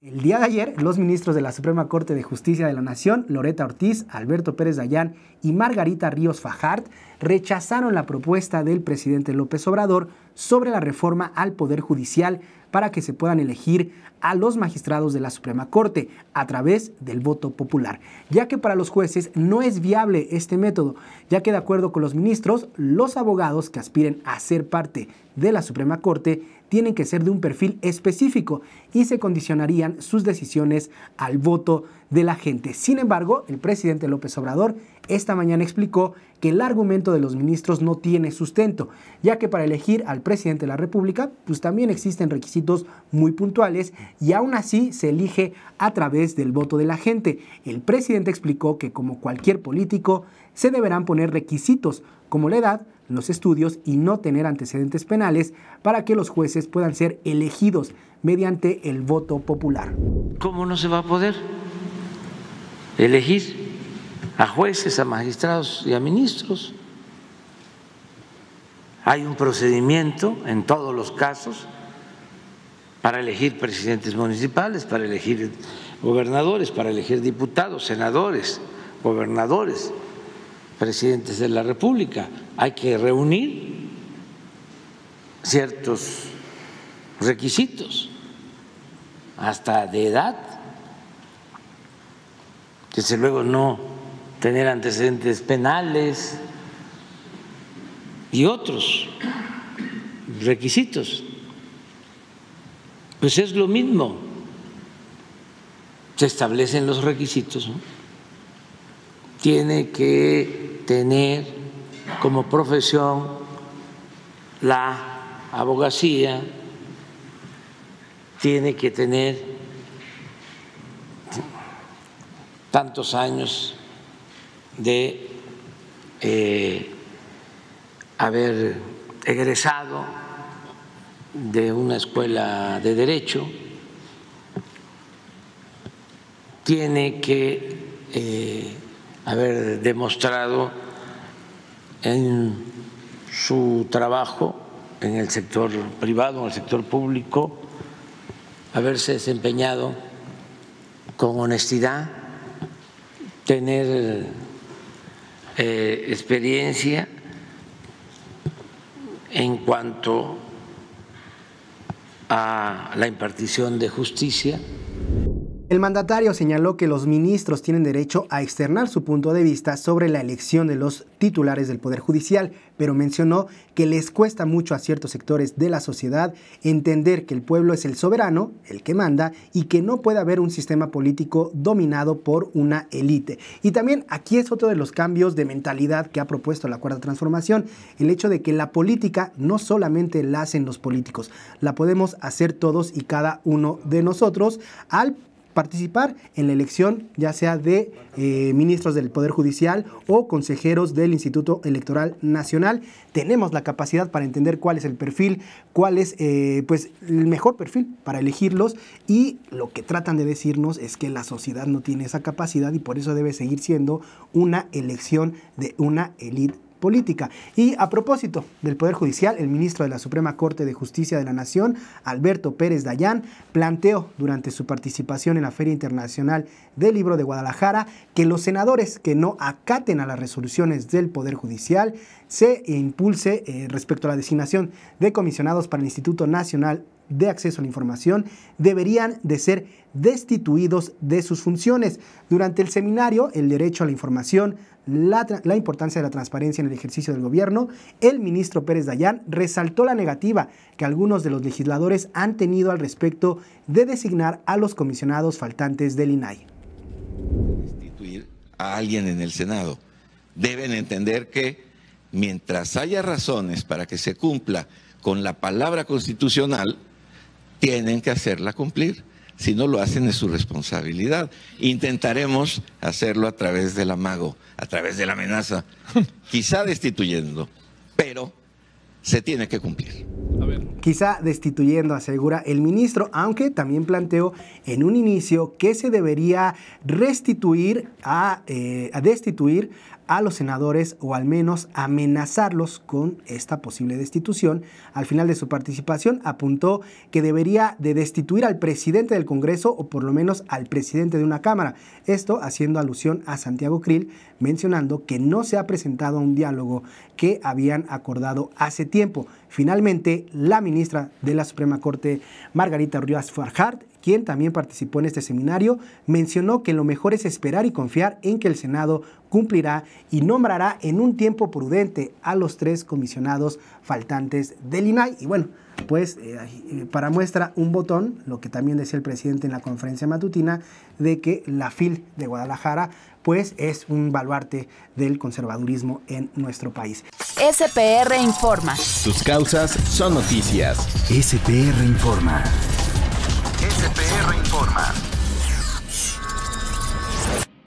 El día de ayer, los ministros de la Suprema Corte de Justicia de la Nación, Loretta Ortiz, Alberto Pérez Dayán y Margarita Ríos Fajard, rechazaron la propuesta del presidente López Obrador sobre la reforma al Poder Judicial para que se puedan elegir a los magistrados de la Suprema Corte a través del voto popular, ya que para los jueces no es viable este método, ya que de acuerdo con los ministros, los abogados que aspiren a ser parte de la Suprema Corte tienen que ser de un perfil específico y se condicionarían sus decisiones al voto de la gente. Sin embargo, el presidente López Obrador esta mañana explicó que el argumento de los ministros no tiene sustento, ya que para elegir al presidente de la República, pues también existen requisitos muy puntuales y aún así se elige a través del voto de la gente. El presidente explicó que como cualquier político, se deberán poner requisitos como la edad, los estudios y no tener antecedentes penales para que los jueces puedan ser elegidos mediante el voto popular. ¿Cómo no se va a poder elegir a jueces, a magistrados y a ministros? Hay un procedimiento en todos los casos para elegir presidentes municipales, para elegir gobernadores, para elegir diputados, senadores, gobernadores, presidentes de la República. Hay que reunir ciertos requisitos, hasta de edad, desde luego no tener antecedentes penales y otros requisitos. Pues es lo mismo, se establecen los requisitos, ¿no? Tiene que tener como profesión la abogacía, tiene que tener tantos años de haber egresado de una escuela de derecho, tiene que haber demostrado en su trabajo en el sector privado, en el sector público, haberse desempeñado con honestidad, tener experiencia en cuanto a la impartición de justicia. El mandatario señaló que los ministros tienen derecho a externar su punto de vista sobre la elección de los titulares del Poder Judicial, pero mencionó que les cuesta mucho a ciertos sectores de la sociedad entender que el pueblo es el soberano, el que manda, y que no puede haber un sistema político dominado por una élite. Y también aquí es otro de los cambios de mentalidad que ha propuesto la Cuarta Transformación, el hecho de que la política no solamente la hacen los políticos, la podemos hacer todos y cada uno de nosotros al participar en la elección ya sea de ministros del Poder Judicial o consejeros del Instituto Electoral Nacional. Tenemos la capacidad para entender cuál es el perfil, cuál es pues el mejor perfil para elegirlos, y lo que tratan de decirnos es que la sociedad no tiene esa capacidad y por eso debe seguir siendo una elección de una élite política. Y a propósito del Poder Judicial, el ministro de la Suprema Corte de Justicia de la Nación, Alberto Pérez Dayán, planteó durante su participación en la Feria Internacional del Libro de Guadalajara que los senadores que no acaten a las resoluciones del Poder Judicial se impulse respecto a la designación de comisionados para el Instituto Nacional de Acceso a la Información deberían de ser destituidos de sus funciones. Durante el seminario El Derecho a la Información, la importancia de la transparencia en el ejercicio del gobierno, el ministro Pérez Dayán resaltó la negativa que algunos de los legisladores han tenido al respecto de designar a los comisionados faltantes del INAI. Destituir a alguien en el Senado. Deben entender que mientras haya razones para que se cumpla con la palabra constitucional, tienen que hacerla cumplir. Si no lo hacen es su responsabilidad. Intentaremos hacerlo a través del amago, a través de la amenaza, quizá destituyendo, pero se tiene que cumplir. Quizá destituyendo, asegura el ministro, aunque también planteó en un inicio que se debería destituir a los senadores o al menos amenazarlos con esta posible destitución. Al final de su participación apuntó que debería de destituir al presidente del Congreso o por lo menos al presidente de una Cámara. Esto haciendo alusión a Santiago Krill, mencionando que no se ha presentado un diálogo que habían acordado hace tiempo. Finalmente, la ministra de la Suprema Corte, Margarita Ríos Farjat, quien también participó en este seminario, mencionó que lo mejor es esperar y confiar en que el Senado cumplirá y nombrará en un tiempo prudente a los 3 comisionados faltantes del INAI. Y bueno, pues para muestra un botón, lo que también decía el presidente en la conferencia matutina, de que la FIL de Guadalajara pues es un baluarte del conservadurismo en nuestro país. SPR Informa. Tus causas son noticias. SPR Informa. SPR Informa.